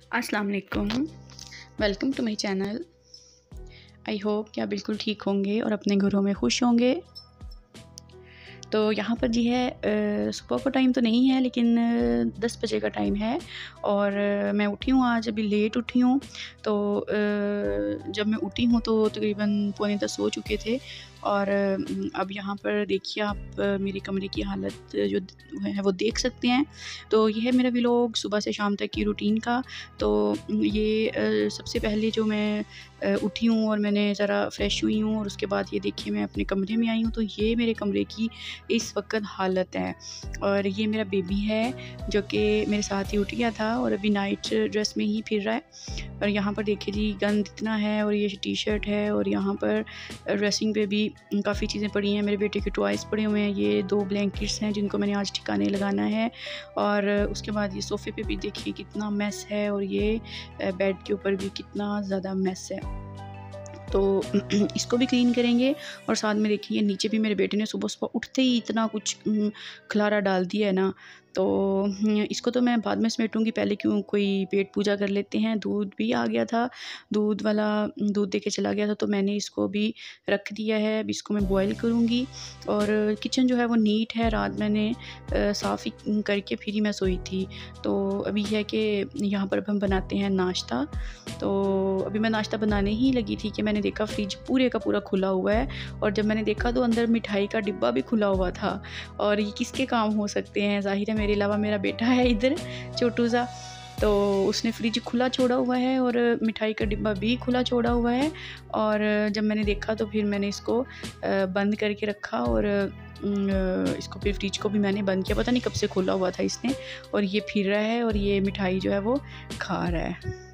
अस्सलाम वालेकुम। Welcome to my channel. I hope कि आप बिल्कुल ठीक होंगे और अपने घरों में खुश होंगे। तो यहाँ पर जी है सुबह का टाइम तो नहीं है, लेकिन 10 बजे का टाइम है और मैं उठी हूँ, आज अभी लेट उठी हूँ। तो जब मैं उठी हूँ तो तकरीबन पौने 10 हो चुके थे और अब यहाँ पर देखिए आप मेरे कमरे की हालत जो है वो देख सकते हैं। तो ये है मेरा व्लॉग सुबह से शाम तक की रूटीन का। तो ये सबसे पहले जो मैं उठी हूँ और मैंने ज़रा फ्रेश हुई हूँ और उसके बाद ये देखिए मैं अपने कमरे में आई हूँ। तो ये मेरे कमरे की इस वक्त हालत है और ये मेरा बेबी है जो कि मेरे साथ ही उठ गया था और अभी नाइट ड्रेस में ही फिर रहा है। और यहाँ पर देखिए जी गंद इतना है और ये टी शर्ट है और यहाँ पर ड्रेसिंग पे भी काफ़ी चीज़ें पड़ी हैं। मेरे बेटे के टॉयज़ पड़े हुए हैं, ये 2 ब्लैंकेट्स हैं जिनको मैंने आज ठिकाने लगाना है। और उसके बाद ये सोफ़े पे भी देखिए कितना मेस है और ये बेड के ऊपर भी कितना ज़्यादा मेस है। तो इसको भी क्लीन करेंगे और साथ में देखिए नीचे भी मेरे बेटे ने सुबह-सुबह उठते ही इतना कुछ खलारा डाल दिया है ना। तो इसको तो मैं बाद में समेटूँगी, पहले क्यों कोई पेट पूजा कर लेते हैं। दूध भी आ गया था, दूध वाला दूध दे के चला गया था, तो मैंने इसको भी रख दिया है। अब इसको मैं बॉयल करूँगी और किचन जो है वो नीट है, रात मैंने साफ़ ही करके फिर ही मैं सोई थी। तो अभी है कि यहाँ पर अब हम बनाते हैं नाश्ता। तो अभी मैं नाश्ता बनाने ही लगी थी कि मैंने देखा फ्रिज पूरे का पूरा खुला हुआ है और जब मैंने देखा तो अंदर मिठाई का डिब्बा भी खुला हुआ था। और ये किसके काम हो सकते हैं, ज़ाहिर है मेरे अलावा मेरा बेटा है इधर छोटू सा, तो उसने फ्रिज खुला छोड़ा हुआ है और मिठाई का डिब्बा भी खुला छोड़ा हुआ है। और जब मैंने देखा तो फिर मैंने इसको बंद करके रखा और इसको फिर फ्रिज को भी मैंने बंद किया। पता नहीं कब से खोला हुआ था इसने और ये फिर रहा है और ये मिठाई जो है वो खा रहा है।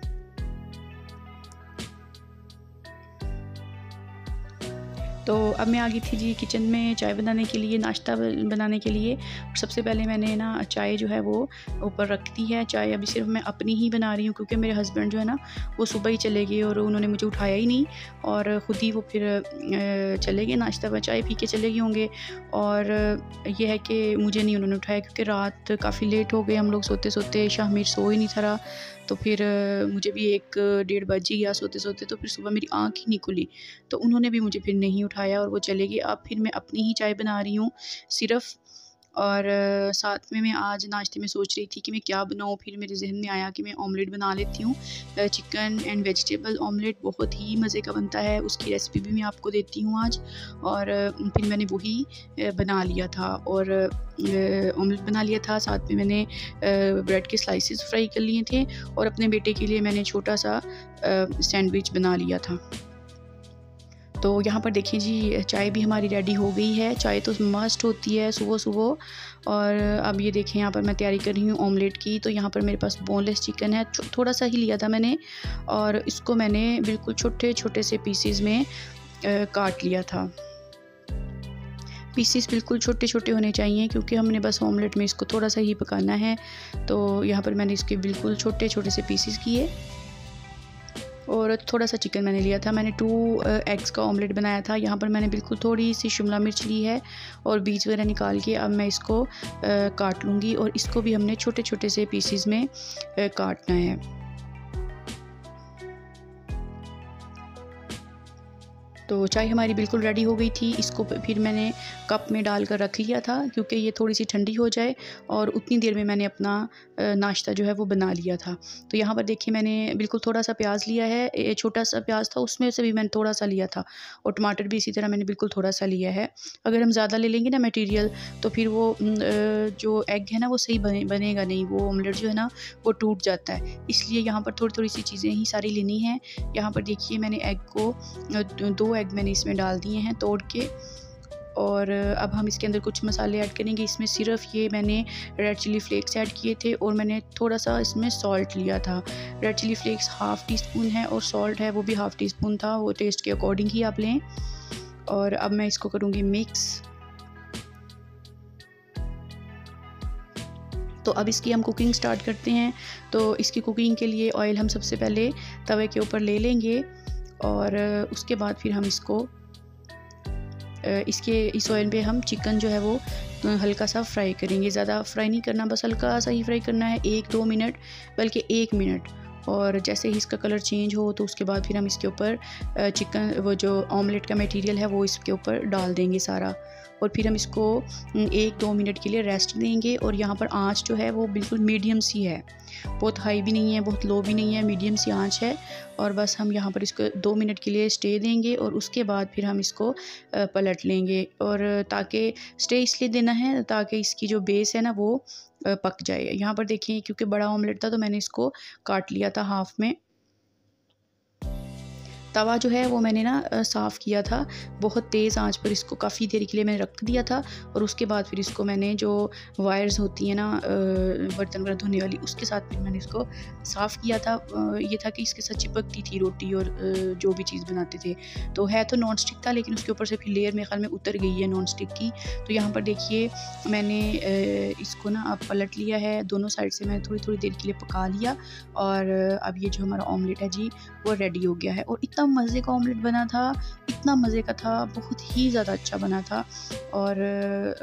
तो अब मैं आ गई थी जी किचन में चाय बनाने के लिए, नाश्ता बनाने के लिए। सबसे पहले मैंने ना चाय जो है वो ऊपर रख दी है। चाय अभी सिर्फ मैं अपनी ही बना रही हूँ क्योंकि मेरे हस्बैंड जो है ना वो सुबह ही चले गए और उन्होंने मुझे उठाया ही नहीं और ख़ुद ही वो फिर चले गए, नाश्ता व चाय पी के चले गए होंगे। और ये है कि मुझे नहीं उन्होंने उठाया क्योंकि रात काफ़ी लेट हो गए हम लोग सोते सोते, शाहमीर सो ही नहीं था। तो फिर मुझे भी 1 डेढ़ बज ही गया सोते सोते, तो फिर सुबह मेरी आँख ही नहीं खुली। तो उन्होंने भी मुझे फिर नहीं उठाया और वो चले गए। अब फिर मैं अपनी ही चाय बना रही हूँ सिर्फ़। और साथ में मैं आज नाश्ते में सोच रही थी कि मैं क्या बनाऊँ, फिर मेरे ज़हन में आया कि मैं ऑमलेट बना लेती हूँ। चिकन एंड वेजिटेबल ऑमलेट बहुत ही मज़े का बनता है, उसकी रेसिपी भी मैं आपको देती हूँ आज। और फिर मैंने वही बना लिया था और ऑमलेट बना लिया था। साथ में मैंने ब्रेड के स्लाइसेस फ्राई कर लिए थे और अपने बेटे के लिए मैंने छोटा सा सैंडविच बना लिया था। तो यहाँ पर देखिए जी चाय भी हमारी रेडी हो गई है। चाय तो मस्ट होती है सुबह-सुबह। और अब ये देखें यहाँ पर मैं तैयारी कर रही हूँ ऑमलेट की। तो यहाँ पर मेरे पास बोनलेस चिकन है, थोड़ा सा ही लिया था मैंने और इसको मैंने बिल्कुल छोटे-छोटे से पीसेस में काट लिया था। पीसेस बिल्कुल छोटे-छोटे होने चाहिए क्योंकि हमने बस ऑमलेट में इसको थोड़ा सा ही पकाना है। तो यहाँ पर मैंने इसके बिल्कुल छोटे-छोटे से पीसेस किए और थोड़ा सा चिकन मैंने लिया था। मैंने 2 एग्स का ऑमलेट बनाया था। यहाँ पर मैंने बिल्कुल थोड़ी सी शिमला मिर्च ली है और बीज वगैरह निकाल के अब मैं इसको काट लूँगी और इसको भी हमने छोटे-छोटे से पीसेस में काटना है। तो चाय हमारी बिल्कुल रेडी हो गई थी। इसको फिर मैंने कप में डालकर रख लिया था क्योंकि ये थोड़ी सी ठंडी हो जाए और उतनी देर में मैंने अपना नाश्ता जो है वो बना लिया था। तो यहाँ पर देखिए मैंने बिल्कुल थोड़ा सा प्याज लिया है, छोटा सा प्याज था उसमें से भी मैंने थोड़ा सा लिया था और टमाटर भी इसी तरह मैंने बिल्कुल थोड़ा सा लिया है। अगर हम ज़्यादा ले लेंगे ना मटीरियल तो फिर वो जो एग है ना वो सही बनेगा नहीं, वो ऑमलेट जो है ना वो टूट जाता है। इसलिए यहाँ पर थोड़ी-थोड़ी सी चीज़ें ही सारी लेनी है। यहाँ पर देखिए मैंने एग को 2 एग मैंने इसमें डाल दिए हैं तोड़ के। और अब हम इसके अंदर कुछ मसाले ऐड करेंगे। इसमें सिर्फ ये मैंने रेड चिली फ्लेक्स ऐड किए थे और मैंने थोड़ा सा इसमें सॉल्ट लिया था। Red chilli flakes half teaspoon है और सॉल्ट है वो भी हाफ़ टी स्पून था, वो टेस्ट के अकॉर्डिंग ही आप लें। और अब मैं इसको करूँगी मिक्स। तो अब इसकी हम कुकिंग स्टार्ट करते हैं। तो इसकी कुकिंग के लिए ऑयल हम सबसे पहले तवे के ऊपर ले लेंगे और उसके बाद फिर हम इसको इस ऑयल पे हम चिकन जो है वो हल्का सा फ्राई करेंगे। ज़्यादा फ्राई नहीं करना, बस हल्का सा ही फ्राई करना है, 1-2 मिनट बल्कि 1 मिनट। और जैसे ही इसका कलर चेंज हो तो उसके बाद फिर हम इसके ऊपर चिकन, वो जो ऑमलेट का मटेरियल है वो इसके ऊपर डाल देंगे सारा, और फिर हम इसको 1-2 मिनट के लिए रेस्ट देंगे। और यहाँ पर आंच जो है वो बिल्कुल मीडियम सी है, बहुत हाई भी नहीं है बहुत लो भी नहीं है, मीडियम सी आंच है। और बस हम यहाँ पर इसको 2 मिनट के लिए स्टे देंगे और उसके बाद फिर हम इसको पलट लेंगे। और ताकि स्टे इसलिए देना है ताकि इसकी जो बेस है ना वो पक जाए। यहाँ पर देखिए क्योंकि बड़ा ऑमलेट था तो मैंने इसको काट लिया था हाफ़ में। तवा जो है वो मैंने ना साफ़ किया था, बहुत तेज़ आंच पर इसको काफ़ी देर के लिए मैंने रख दिया था। और उसके बाद फिर इसको मैंने जो वायर्स होती हैं ना बर्तन वगैरह धोने वाली, उसके साथ फिर मैंने इसको साफ़ किया था। ये था कि इसके साथ चिपकती थी रोटी और जो भी चीज़ बनाते थे। तो है तो नॉन स्टिक था लेकिन उसके ऊपर से फिर लेयर मेरे ख्याल में उतर गई है नॉन स्टिक की। तो यहाँ पर देखिए मैंने इसको ना अब पलट लिया है, दोनों साइड से मैंने थोड़ी थोड़ी देर के लिए पका लिया। और अब ये जो हमारा ऑमलेट है जी वो रेडी हो गया है। और इतना मज़े का ऑमलेट बना था, इतना मज़े का था, बहुत ही ज़्यादा अच्छा बना था। और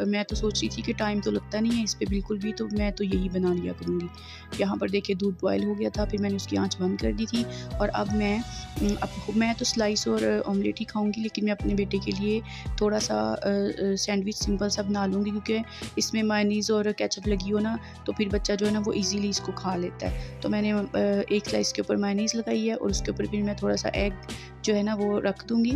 मैं तो सोच रही थी कि टाइम तो लगता नहीं है इस पे बिल्कुल भी, तो मैं तो यही बना लिया करूँगी। यहाँ पर देखिए दूध बॉयल हो गया था, फिर मैंने उसकी आंच बंद कर दी थी। और अब मैं तो स्लाइस और ऑमलेट ही खाऊँगी, लेकिन मैं अपने बेटे के लिए थोड़ा सा सैंडविच सिंपल सा बना लूँगी, क्योंकि इसमें मायोनीज़ और केचप लगी हो ना तो फिर बच्चा जो है ना वो ईज़िली इसको खा लेता है। तो मैंने एक स्लाइस के ऊपर मायोनीज़ लगाई है और उसके ऊपर फिर मैं थोड़ा सा एग जो है ना वो रख दूँगी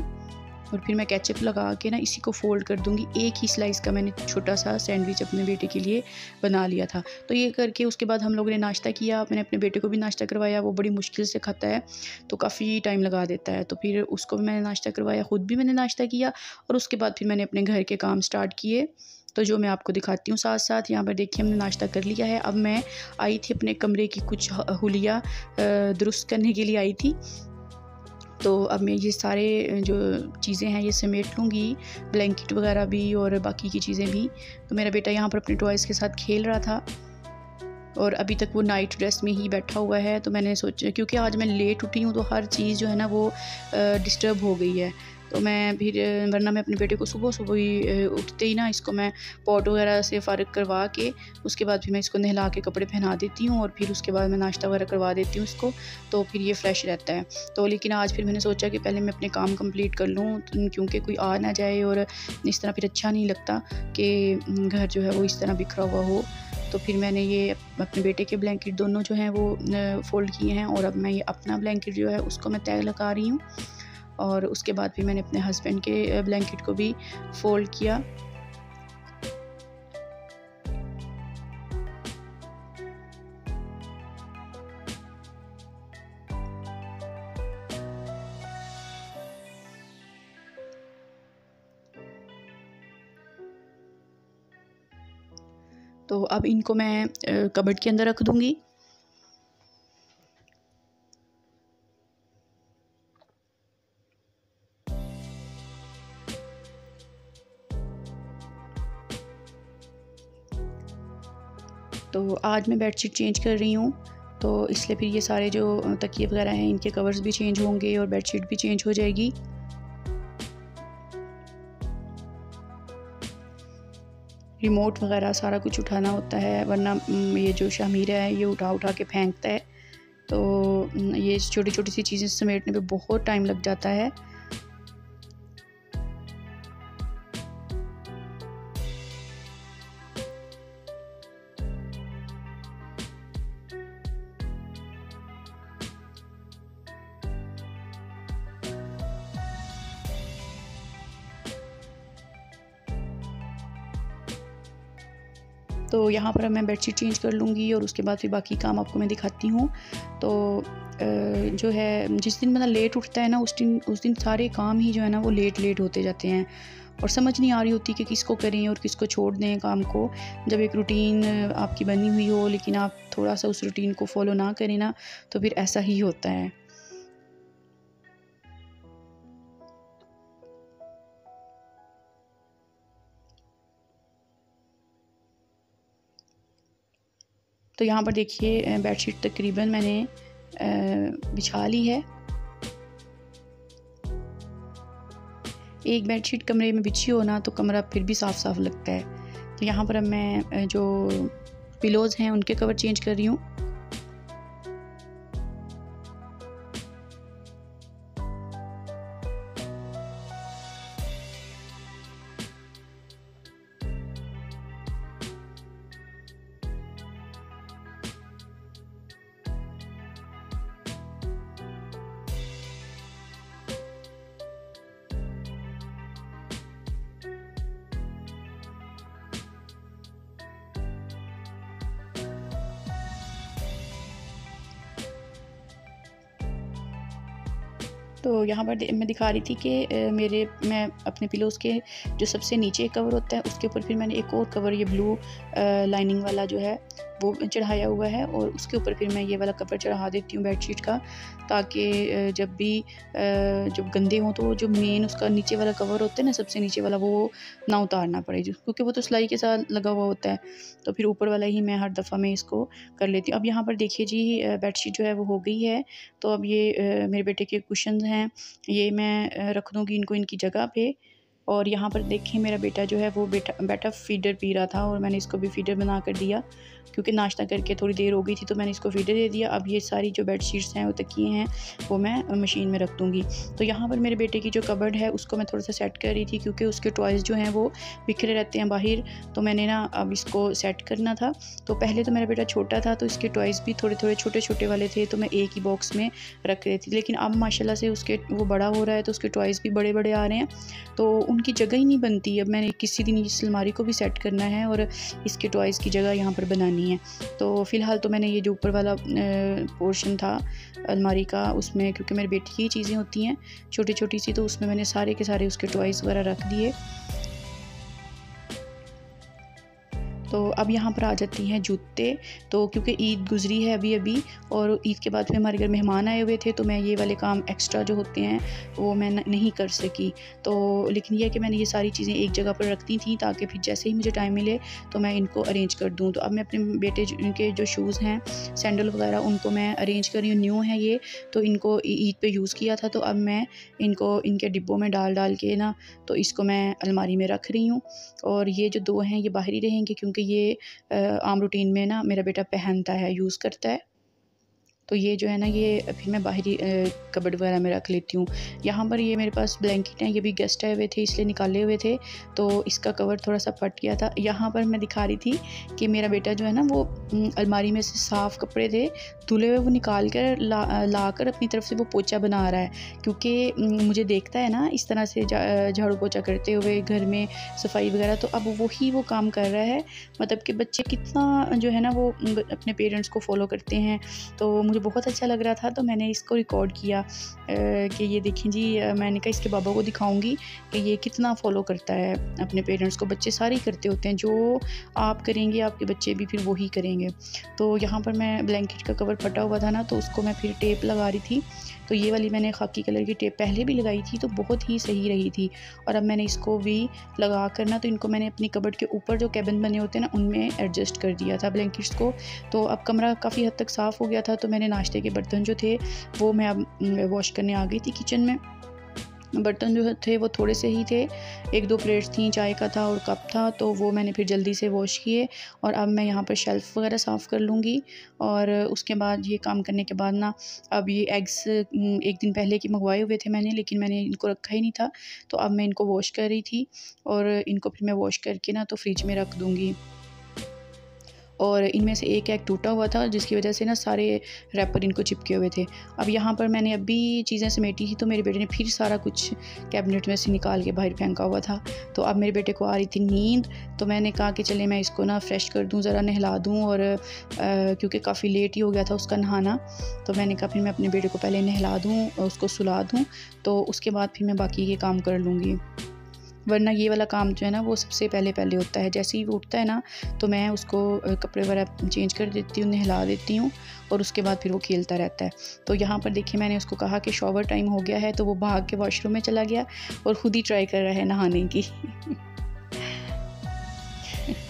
और फिर मैं केचप लगा के ना इसी को फ़ोल्ड कर दूँगी। एक ही स्लाइस का मैंने छोटा सा सैंडविच अपने बेटे के लिए बना लिया था। तो ये करके उसके बाद हम लोगों ने नाश्ता किया, मैंने अपने बेटे को भी नाश्ता करवाया, वो बड़ी मुश्किल से खाता है तो काफ़ी टाइम लगा देता है। तो फिर उसको भी मैंने नाश्ता करवाया, ख़ुद भी मैंने नाश्ता किया और उसके बाद फिर मैंने अपने घर के काम स्टार्ट किए, तो जो मैं आपको दिखाती हूँ साथ साथ। यहाँ पर देखिए हमने नाश्ता कर लिया है। अब मैं आई थी अपने कमरे की कुछ हुलिया दुरुस्त करने के लिए आई थी। तो अब मैं ये सारे जो चीज़ें हैं ये समेट लूँगी, ब्लैंकेट वगैरह भी और बाकी की चीज़ें भी। तो मेरा बेटा यहाँ पर अपने टॉयज़ के साथ खेल रहा था और अभी तक वो नाइट ड्रेस में ही बैठा हुआ है। तो मैंने सोचा क्योंकि आज मैं लेट उठी हूँ तो हर चीज़ जो है ना वो डिस्टर्ब हो गई है। तो मैं फिर वरना मैं अपने बेटे को सुबह सुबह ही उठते ही ना इसको मैं पॉट वगैरह से फ़ारिग करवा के उसके बाद फिर मैं इसको नहला के कपड़े पहना देती हूँ और फिर उसके बाद मैं नाश्ता वगैरह करवा देती हूँ इसको, तो फिर ये फ़्रेश रहता है। तो लेकिन आज फिर मैंने सोचा कि पहले मैं अपने काम कंप्लीट कर लूँ, क्योंकि कोई आ ना जाए और इस तरह फिर अच्छा नहीं लगता कि घर जो है वो इस तरह बिखरा हुआ हो। तो फिर मैंने ये अपने बेटे के ब्लैंकेट दोनों जो हैं वो फ़ोल्ड किए हैं और अब मैं ये अपना ब्लैंकेट जो है उसको मैं तय लगा रही हूँ। और उसके बाद फिर मैंने अपने हस्बैंड के ब्लैंकेट को भी फ़ोल्ड किया। तो अब इनको मैं कबर्ड के अंदर रख दूँगी। तो आज मैं बेडशीट चेंज कर रही हूँ, तो इसलिए फिर ये सारे जो तकिए वगैरह हैं इनके कवर्स भी चेंज होंगे और बेडशीट भी चेंज हो जाएगी। रिमोट वगैरह सारा कुछ उठाना होता है, वरना ये जो शामीरा है ये उठा उठा के फेंकता है। तो ये छोटी छोटी सी चीज़ें समेटने पे बहुत टाइम लग जाता है। तो यहाँ पर मैं बेडशीट चेंज कर लूँगी और उसके बाद फिर बाकी काम आपको मैं दिखाती हूँ। तो जो है जिस दिन मतलब लेट उठता है ना उस दिन सारे काम ही जो है ना वो लेट होते जाते हैं और समझ नहीं आ रही होती कि किसको करें और किसको छोड़ दें काम को। जब एक रूटीन आपकी बनी हुई हो लेकिन आप थोड़ा सा उस रूटीन को फॉलो ना करें ना तो फिर ऐसा ही होता है। तो यहाँ पर देखिए बेडशीट तकरीबन मैंने बिछा ली है। एक बेडशीट कमरे में बिछी हो ना तो कमरा फिर भी साफ़ साफ़ लगता है। तो यहाँ पर अब मैं जो पिलोज़ हैं उनके कवर चेंज कर रही हूँ। तो यहाँ पर मैं दिखा रही थी कि मैं अपने पिलोज़ के जो सबसे नीचे कवर होता है उसके ऊपर फिर मैंने एक और कवर ये ब्लू लाइनिंग वाला जो है वो चढ़ाया हुआ है, और उसके ऊपर फिर मैं ये वाला कवर चढ़ा देती हूँ बेडशीट का, ताकि जब भी जब गंदे हों तो जो मेन उसका नीचे वाला कवर होता है ना, सबसे नीचे वाला, वो ना उतारना पड़े, क्योंकि वो तो सिलाई के साथ लगा हुआ होता है। तो फिर ऊपर वाला ही मैं हर दफ़ा में इसको कर लेती हूँ। अब यहाँ पर देखिए जी बेडशीट जो है वो हो गई है। तो अब ये मेरे बेटे के कुशन्स हैं, ये मैं रख दूँगी इनको इनकी जगह पे। और यहाँ पर देखिए मेरा बेटा जो है वो बेटा फ़ीडर पी रहा था, और मैंने इसको भी फ़ीडर बना कर दिया, क्योंकि नाश्ता करके थोड़ी देर हो गई थी तो मैंने इसको फ़ीडर दे दिया। अब ये सारी जो बेडशीट्स हैं, वो तकिए हैं, वो मैं मशीन में रख दूँगी। तो यहाँ पर मेरे बेटे की जो कबर्ड है उसको मैं थोड़ा-सा सेट कर रही थी, क्योंकि उसके टॉयज़ जो हैं वो बिखरे रहते हैं बाहर। तो मैंने ना अब इसको सेट करना था। तो पहले तो मेरा बेटा छोटा था तो इसके टॉयज़ भी थोड़े-थोड़े छोटे-छोटे वाले थे, तो मैं एक ही बॉक्स में रख रही थी। लेकिन अब माशाल्लाह से वो बड़ा हो रहा है तो उसके टॉयज़ भी बड़े-बड़े आ रहे हैं, तो उनकी जगह ही नहीं बनती। अब मैंने किसी दिन इस अलमारी को भी सेट करना है और इसके टॉयज़ की जगह यहाँ पर बनानी है। तो फ़िलहाल तो मैंने ये जो ऊपर वाला पोर्शन था अलमारी का, उसमें क्योंकि मेरे बेटे की चीज़ें होती हैं छोटी-छोटी सी, तो उसमें मैंने सारे के सारे उसके टॉयज़ वगैरह रख दिए। तो अब यहाँ पर आ जाती हैं जूते। तो क्योंकि ईद गुज़री है अभी और ईद के बाद फिर हमारे घर मेहमान आए हुए थे, तो मैं ये वाले काम एक्स्ट्रा जो होते हैं वो मैं नहीं कर सकी। तो लेकिन ये है कि मैंने ये सारी चीज़ें एक जगह पर रखती थी, ताकि फिर जैसे ही मुझे टाइम मिले तो मैं इनको अरेंज कर दूँ। तो अब मैं अपने बेटे के जो शूज़ हैं, सैंडल वगैरह, उनको मैं अरेंज कर रही हूँ। न्यू है ये, तो इनको ईद पे यूज़ किया था, तो अब मैं इनको इनके डिब्बों में डाल के ना, तो इसको मैं अलमारी में रख रही हूँ। और ये जो 2 हैं ये बाहर ही रहेंगे, क्योंकि ये आम रूटीन में ना मेरा बेटा पहनता है, यूज़ करता है। तो ये जो है ना, ये फिर मैं बाहरी कबर्ड वगैरह में रख लेती हूँ। यहाँ पर ये मेरे पास ब्लैंकेट हैं, ये भी गेस्ट आए हुए थे इसलिए निकाले हुए थे, तो इसका कवर थोड़ा-सा फट गया था। यहाँ पर मैं दिखा रही थी कि मेरा बेटा जो है ना वो अलमारी में से साफ़ कपड़े थे धुले हुए, वो निकाल कर लाकर अपनी तरफ से वो पोछा बना रहा है, क्योंकि मुझे देखता है ना इस तरह से झाड़ू पोछा करते हुए घर में सफाई वगैरह, तो अब वो काम कर रहा है। मतलब कि बच्चे कितना जो है ना वो अपने पेरेंट्स को फ़ॉलो करते हैं। तो मुझे बहुत अच्छा लग रहा था, तो मैंने इसको रिकॉर्ड किया कि ये देखें जी, मैंने कहा इसके बाबा को दिखाऊंगी कि ये कितना फ़ॉलो करता है अपने पेरेंट्स को। बच्चे सारे ही करते होते हैं, जो आप करेंगे आपके बच्चे भी फिर वही करेंगे। तो यहाँ पर मैं ब्लैंकेट का कवर फटा हुआ था ना, तो उसको मैं फिर टेप लगा रही थी। तो ये वाली मैंने खाकी कलर की टेप पहले भी लगाई थी, तो बहुत ही सही रही थी। और अब मैंने इसको भी लगा कर ना, तो इनको मैंने अपनी कबर्ड के ऊपर जो कैबिन बने होते हैं ना, उनमें एडजस्ट कर दिया था ब्लैंकेट्स को। तो अब कमरा काफ़ी हद तक साफ़ हो गया था, तो मैंने नाश्ते के बर्तन जो थे वो मैं अब वॉश करने आ गई थी किचन में। बर्तन जो थे वो थोड़े से ही थे, 1-2 प्लेट्स थी, चाय का था और कप था, तो वो मैंने फिर जल्दी से वॉश किए। और अब मैं यहाँ पर शेल्फ़ वगैरह साफ़ कर लूँगी। और उसके बाद ये काम करने के बाद ना, अब ये एग्स 1 दिन पहले के मंगवाए हुए थे मैंने, लेकिन मैंने इनको रखा ही नहीं था, तो अब मैं इनको वॉश कर रही थी, और इनको फिर मैं वॉश करके ना तो फ्रिज में रख दूँगी। और इनमें से एक एग टूटा हुआ था, जिसकी वजह से ना सारे रैपर इनको चिपके हुए थे। अब यहाँ पर मैंने अभी चीज़ें समेटी थी, तो मेरे बेटे ने फिर सारा कुछ कैबिनेट में से निकाल के बाहर फेंका हुआ था। तो अब मेरे बेटे को आ रही थी नींद, तो मैंने कहा कि चले मैं इसको ना फ्रेश कर दूँ, ज़रा नहला दूँ, और क्योंकि काफ़ी लेट ही हो गया था उसका नहाना, तो मैंने कहा फिर मैं अपने बेटे को पहले नहला दूँ, उसको सुला दूँ, तो उसके बाद फिर मैं बाकी ये काम कर लूँगी। वरना ये वाला काम जो है ना वो सबसे पहले होता है। जैसे ही वो उठता है ना, तो मैं उसको कपड़े वगैरह चेंज कर देती हूँ, नहला देती हूँ, और उसके बाद फिर वो खेलता रहता है। तो यहाँ पर देखिए मैंने उसको कहा कि शॉवर टाइम हो गया है, तो वो भाग के वॉशरूम में चला गया और ख़ुद ही ट्राई कर रहा है नहाने की।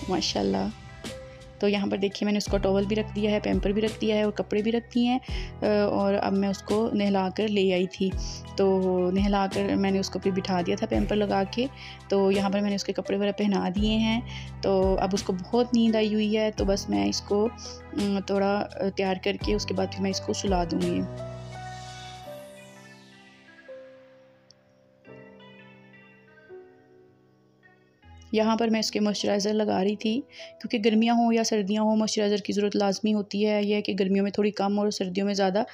माशाल्लाह। तो यहाँ पर देखिए मैंने उसका टॉवल भी रख दिया है, पैम्पर भी रख दिया है और कपड़े भी रख दिए हैं। और अब मैं उसको नहला कर ले आई थी, तो नहला कर मैंने उसको फिर बिठा दिया था पैम्पर लगा के। तो यहाँ पर मैंने उसके कपड़े वगैरह पहना दिए हैं। तो अब उसको बहुत नींद आई हुई है, तो बस मैं इसको थोड़ा तैयार करके उसके बाद फिर मैं इसको सुला दूँगी। यहाँ पर मैं इसके मॉइस्चराइज़र लगा रही थी, क्योंकि गर्मियाँ हों या सर्दियाँ हों मॉइस्चराइज़र की ज़रूरत लाजमी होती है। यह है कि गर्मियों में थोड़ी कम और सर्दियों में ज़्यादा।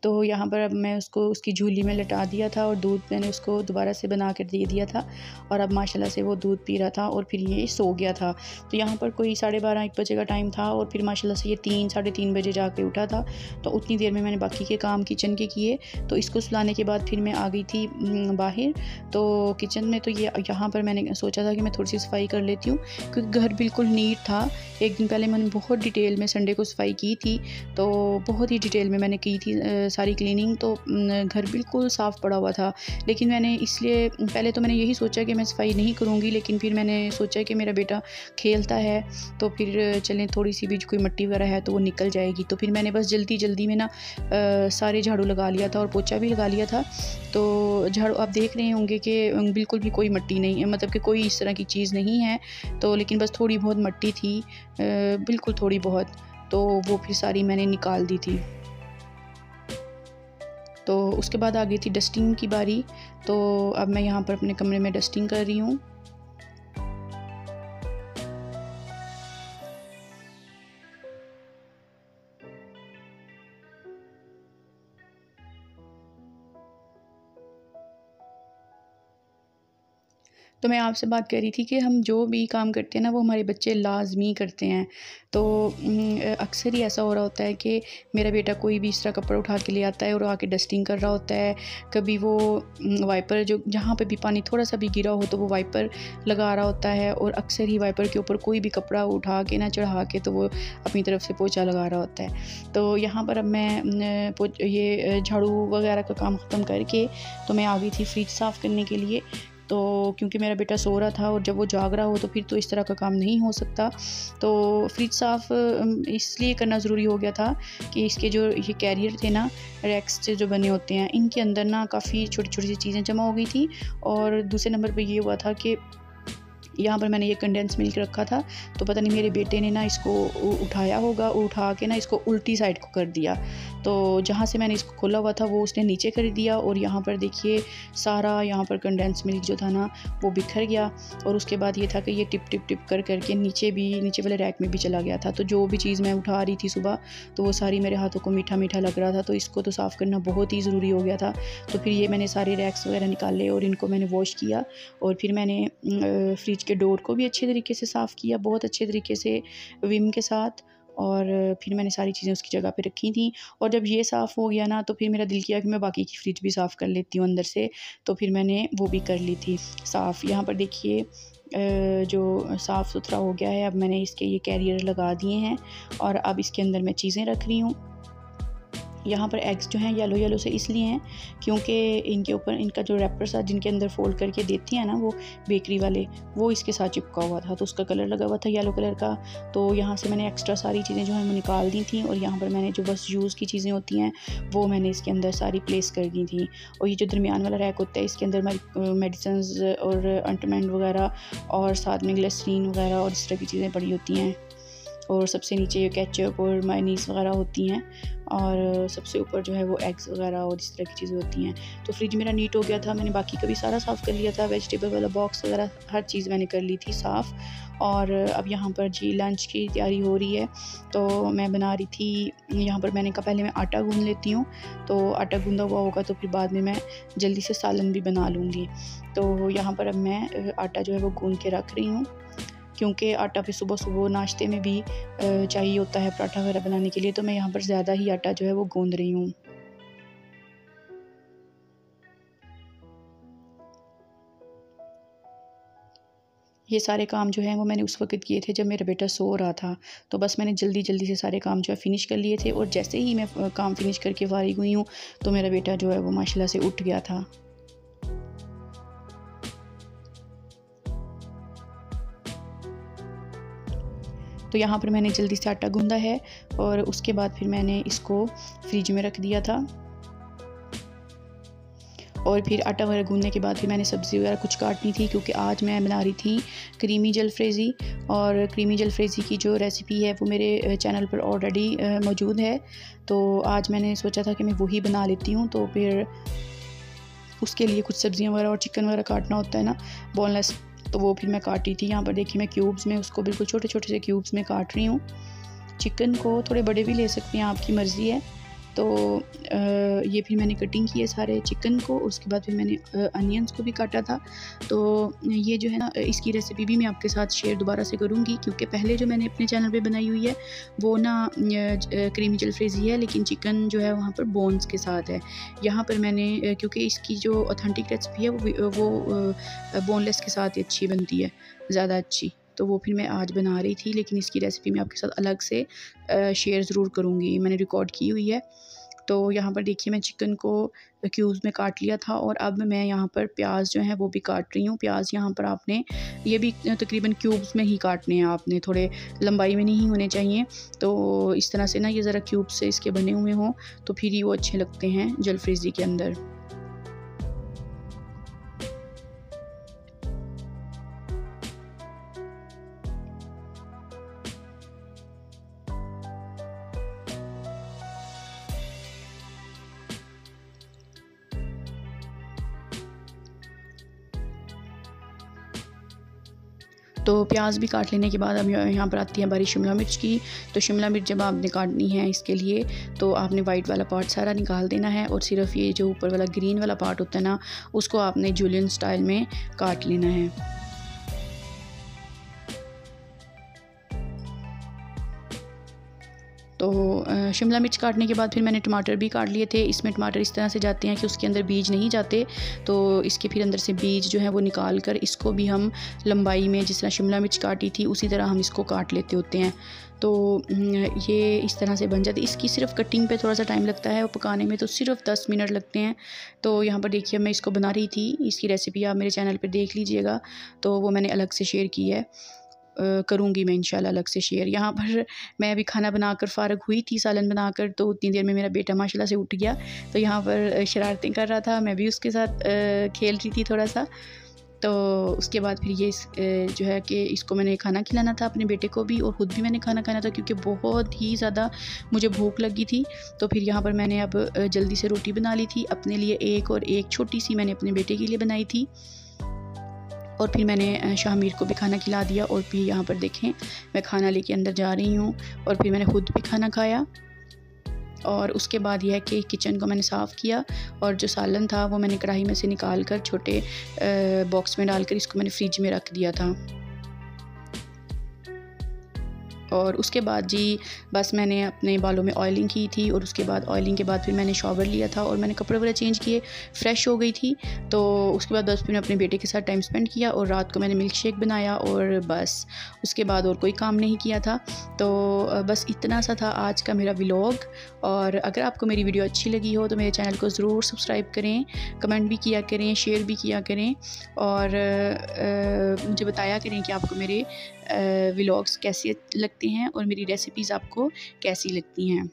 तो यहाँ पर अब मैं उसको उसकी झूली में लटा दिया था और दूध मैंने उसको दोबारा से बना कर दे दिया था, और अब माशाल्लाह से वो दूध पी रहा था और फिर ये सो गया था। तो यहाँ पर कोई 12:30-1 बजे का टाइम था और फिर माशाल्लाह से ये 3 साढ़े 3 बजे जाके उठा था। तो उतनी देर में मैंने बाकी के काम किचन के किए। तो इसको सुलाने के बाद फिर मैं आ गई थी बाहर। तो किचन में तो ये यहाँ पर मैंने सोचा था कि मैं थोड़ी सी सफाई कर लेती हूँ, क्योंकि घर बिल्कुल नीट था। एक दिन पहले मैंने बहुत डिटेल में संडे को सफाई की थी, तो बहुत ही डिटेल में मैंने की थी सारी क्लीनिंग। तो घर बिल्कुल साफ़ पड़ा हुआ था, लेकिन मैंने इसलिए पहले तो मैंने यही सोचा कि मैं सफाई नहीं करूँगी, लेकिन फिर मैंने सोचा कि मेरा बेटा खेलता है तो फिर चलें थोड़ी सी भी कोई मिट्टी वगैरह है तो वो निकल जाएगी। तो फिर मैंने बस जल्दी में ना सारे झाड़ू लगा लिया था और पोछा भी लगा लिया था। तो झाड़ू आप देख रहे होंगे कि बिल्कुल भी कोई मिट्टी नहीं है, मतलब कि कोई इस तरह की चीज़ नहीं है। तो लेकिन बस थोड़ी बहुत मिट्टी थी, बिल्कुल थोड़ी बहुत, तो वो फिर सारी मैंने निकाल दी थी। तो उसके बाद आ गई थी डस्टिंग की बारी। तो अब मैं यहाँ पर अपने कमरे में डस्टिंग कर रही हूँ। तो मैं आपसे बात कर रही थी कि हम जो भी काम करते हैं ना वो हमारे बच्चे लाज़मी करते हैं। तो अक्सर ही ऐसा हो रहा होता है कि मेरा बेटा कोई भी इस तरह कपड़ा उठा के ले आता है और आके डस्टिंग कर रहा होता है। कभी वो वाइपर जो जहाँ पे भी पानी थोड़ा सा भी गिरा हो तो वो वाइपर लगा रहा होता है, और अक्सर ही वाइपर के ऊपर कोई भी कपड़ा उठा के ना चढ़ा के तो वो अपनी तरफ से पोछा लगा रहा होता है। तो यहाँ पर अब मैं ये झाड़ू वगैरह का काम ख़त्म करके तो मैं आ गई थी फ्रिज साफ़ करने के लिए। तो क्योंकि मेरा बेटा सो रहा था और जब वो जाग रहा हो तो फिर तो इस तरह का काम नहीं हो सकता। तो फ्रिज साफ़ इसलिए करना ज़रूरी हो गया था कि इसके जो ये कैरियर थे ना, रैक्स से जो बने होते हैं, इनके अंदर ना काफ़ी छोटी-छोटी सी चीज़ें जमा हो गई थी। और दूसरे नंबर पे ये हुआ था कि यहाँ पर मैंने ये कंडेंस मिल्क रखा था, तो पता नहीं मेरे बेटे ने ना इसको उठाया होगा, उठा के ना इसको उल्टी साइड को कर दिया। तो जहाँ से मैंने इसको खोला हुआ था वो उसने नीचे कर दिया, और यहाँ पर देखिए सारा यहाँ पर कंडेंस मिल्क जो था ना वो बिखर गया। और उसके बाद ये था कि ये टिप टिप टिप कर करके नीचे वाले रैक में भी चला गया था। तो जो भी चीज़ मैं उठा रही थी सुबह तो वो सारी मेरे हाथों को मीठा मीठा लग रहा था, तो इसको तो साफ़ करना बहुत ही ज़रूरी हो गया था। तो फिर ये मैंने सारे रैक्स वगैरह निकाले और इनको मैंने वॉश किया, और फिर मैंने फ्रिज के डोर को भी अच्छे तरीके से साफ़ किया, बहुत अच्छे तरीके से विम के साथ। और फिर मैंने सारी चीज़ें उसकी जगह पे रखी थी। और जब ये साफ़ हो गया ना तो फिर मेरा दिल किया कि मैं बाकी की फ्रिज भी साफ़ कर लेती हूँ अंदर से। तो फिर मैंने वो भी कर ली थी साफ़। यहाँ पर देखिए जो साफ़ सुथरा हो गया है। अब मैंने इसके ये कैरियर लगा दिए हैं और अब इसके अंदर मैं चीज़ें रख रही हूँ। यहाँ पर एग्स जो हैं येलो से इसलिए हैं क्योंकि इनके ऊपर इनका जो रैपर सा जिनके अंदर फोल्ड करके देते हैं ना वो बेकरी वाले, वो इसके साथ चिपका हुआ था, तो उसका कलर लगा हुआ था येलो कलर का। तो यहाँ से मैंने एक्स्ट्रा सारी चीज़ें जो हैं वो निकाल दी थी, और यहाँ पर मैंने जो बस यूज़ की चीज़ें होती हैं वो मैंने इसके अंदर सारी प्लेस कर दी थी। और ये जो दरमियान वाला रैक होता है इसके अंदर मेडिसिन्स और ऑइंटमेंट वगैरह और साथ में ग्लिसरीन वगैरह और इस तरह की चीज़ें पड़ी होती हैं। और सबसे नीचे ये केचप और मायोनीज़ वगैरह होती हैं, और सबसे ऊपर जो है वो एग्स वगैरह और इस तरह की चीज़ें होती हैं। तो फ्रिज मेरा नीट हो गया था, मैंने बाकी का भी सारा साफ़ कर लिया था, वेजिटेबल वाला बॉक्स वगैरह हर चीज़ मैंने कर ली थी साफ़। और अब यहाँ पर जी लंच की तैयारी हो रही है। तो मैं बना रही थी, यहाँ पर मैंने कहा पहले मैं आटा गूँध लेती हूँ, तो आटा गूँधा हुआ होगा तो फिर बाद में मैं जल्दी से सालन भी बना लूँगी। तो यहाँ पर अब मैं आटा जो है वो गूँध के रख रही हूँ, क्योंकि आटा भी सुबह नाश्ते में भी चाहिए होता है पराठा वगैरह बनाने के लिए। तो मैं यहाँ पर ज़्यादा ही आटा जो है वो गूँध रही हूँ। ये सारे काम जो हैं वो मैंने उस वक़्त किए थे जब मेरा बेटा सो रहा था। तो बस मैंने जल्दी से सारे काम जो है फ़िनिश कर लिए थे, और जैसे ही मैं काम फ़िनिश करके फ़ारिग हुई हूँ तो मेरा बेटा जो है वो माशाल्लाह से उठ गया था। तो यहाँ पर मैंने जल्दी से आटा गूँधा है, और उसके बाद फिर मैंने इसको फ्रिज में रख दिया था। और फिर आटा वगैरह गूँधने के बाद फिर मैंने सब्ज़ी वगैरह कुछ काटनी थी, क्योंकि आज मैं बना रही थी क्रीमी जलफ्रेज़ी। और क्रीमी जलफ्रेज़ी की जो रेसिपी है वो मेरे चैनल पर ऑलरेडी मौजूद है। तो आज मैंने सोचा था कि मैं वही बना लेती हूँ। तो फिर उसके लिए कुछ सब्ज़ियाँ वगैरह और चिकन वगैरह काटना होता है ना, बोनलेस तो वो फिर मैं काटी थी। यहाँ पर देखिए मैं क्यूब्स में उसको बिल्कुल छोटे छोटे से क्यूब्स में काट रही हूँ। चिकन को थोड़े बड़े भी ले सकते हैं, आपकी मर्ज़ी है। तो ये फिर मैंने कटिंग की है सारे चिकन को। उसके बाद फिर मैंने अनियंस को भी काटा था। तो ये जो है ना, इसकी रेसिपी भी मैं आपके साथ शेयर दोबारा से करूँगी, क्योंकि पहले जो मैंने अपने चैनल पे बनाई हुई है वो ना क्रीमी जलफ्रेज़ी है, लेकिन चिकन जो है वहाँ पर बोन्स के साथ है। यहाँ पर मैंने क्योंकि इसकी जो ऑथेंटिक रेसिपी है वो बोनलेस के साथ ही अच्छी बनती है, ज़्यादा अच्छी। तो वो फिर मैं आज बना रही थी, लेकिन इसकी रेसिपी मैं आपके साथ अलग से शेयर ज़रूर करूँगी, मैंने रिकॉर्ड की हुई है। तो यहाँ पर देखिए मैं चिकन को क्यूब्स में काट लिया था, और अब मैं यहाँ पर प्याज जो है वो भी काट रही हूँ। प्याज यहाँ पर आपने ये भी तकरीबन क्यूब्स में ही काटने हैं, आपने थोड़े लंबाई में नहीं होने चाहिए। तो इस तरह से ना ये ज़रा क्यूब्स से इसके बने हुए हों तो फिर ही वो अच्छे लगते हैं जलफ्रेज़ी के अंदर। तो प्याज भी काट लेने के बाद अब यहाँ पर आती है बारी शिमला मिर्च की। तो शिमला मिर्च जब आपने काटनी है इसके लिए, तो आपने वाइट वाला पार्ट सारा निकाल देना है, और सिर्फ ये जो ऊपर वाला ग्रीन वाला पार्ट होता है ना, उसको आपने जूलियन स्टाइल में काट लेना है। तो शिमला मिर्च काटने के बाद फिर मैंने टमाटर भी काट लिए थे। इसमें टमाटर इस तरह से जाते हैं कि उसके अंदर बीज नहीं जाते, तो इसके फिर अंदर से बीज जो है वो निकाल कर इसको भी हम लंबाई में जिस तरह शिमला मिर्च काटी थी उसी तरह हम इसको काट लेते होते हैं। तो ये इस तरह से बन जाती है। इसकी सिर्फ कटिंग पे थोड़ा सा टाइम लगता है, और पकाने में तो सिर्फ 10 मिनट लगते हैं। तो यहाँ पर देखिए मैं इसको बना रही थी, इसकी रेसिपी आप मेरे चैनल पर देख लीजिएगा, तो वो मैंने अलग से शेयर की है, करूँगी मैं इंशाल्लाह अलग से शेयर। यहाँ पर मैं अभी खाना बनाकर फ़ारग हुई थी, सालन बनाकर, तो उतनी देर में मेरा बेटा माशाल्लाह से उठ गया। तो यहाँ पर शरारतें कर रहा था, मैं भी उसके साथ खेल रही थी थोड़ा सा। तो उसके बाद फिर ये जो है कि इसको मैंने खाना खिलाना था अपने बेटे को भी, और ख़ुद भी मैंने खाना खाना था, क्योंकि बहुत ही ज़्यादा मुझे भूख लगी थी। तो फिर यहाँ पर मैंने अब जल्दी से रोटी बना ली थी अपने लिए एक, और एक छोटी सी मैंने अपने बेटे के लिए बनाई थी। और फिर मैंने शाहमीर को भी खाना खिला दिया, और फिर यहाँ पर देखें मैं खाना लेके अंदर जा रही हूँ, और फिर मैंने ख़ुद भी खाना खाया। और उसके बाद यह है कि किचन को मैंने साफ़ किया, और जो सालन था वो मैंने कढ़ाई में से निकाल कर छोटे बॉक्स में डालकर इसको मैंने फ्रिज में रख दिया था। और उसके बाद जी बस मैंने अपने बालों में ऑयलिंग की थी, और उसके बाद ऑयलिंग के बाद फिर मैंने शॉवर लिया था, और मैंने कपड़े वगैरह चेंज किए, फ़्रेश हो गई थी। तो उसके बाद बस फिर मैं अपने बेटे के साथ टाइम स्पेंड किया, और रात को मैंने मिल्क शेक बनाया, और बस उसके बाद और कोई काम नहीं किया था। तो बस इतना सा था आज का मेरा व्लॉग। और अगर आपको मेरी वीडियो अच्छी लगी हो तो मेरे चैनल को ज़रूर सब्सक्राइब करें, कमेंट भी किया करें, शेयर भी किया करें, और मुझे बताया करें कि आपको मेरे व्लॉग्स कैसे लगते हैं और मेरी रेसिपीज़ आपको कैसी लगती हैं।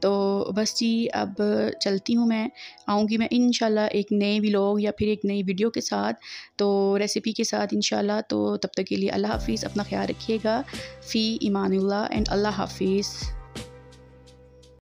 तो बस जी अब चलती हूँ, मैं आऊँगी मैं इंशाल्लाह एक नए व्लॉग या फिर एक नई वीडियो के साथ, तो रेसिपी के साथ इंशाल्लाह। तो तब तक के लिए अल्लाह हाफ़िज़, अपना ख्याल रखिएगा। फ़ी ईमानिल्लाह एंड अल्लाह हाफ़िज़।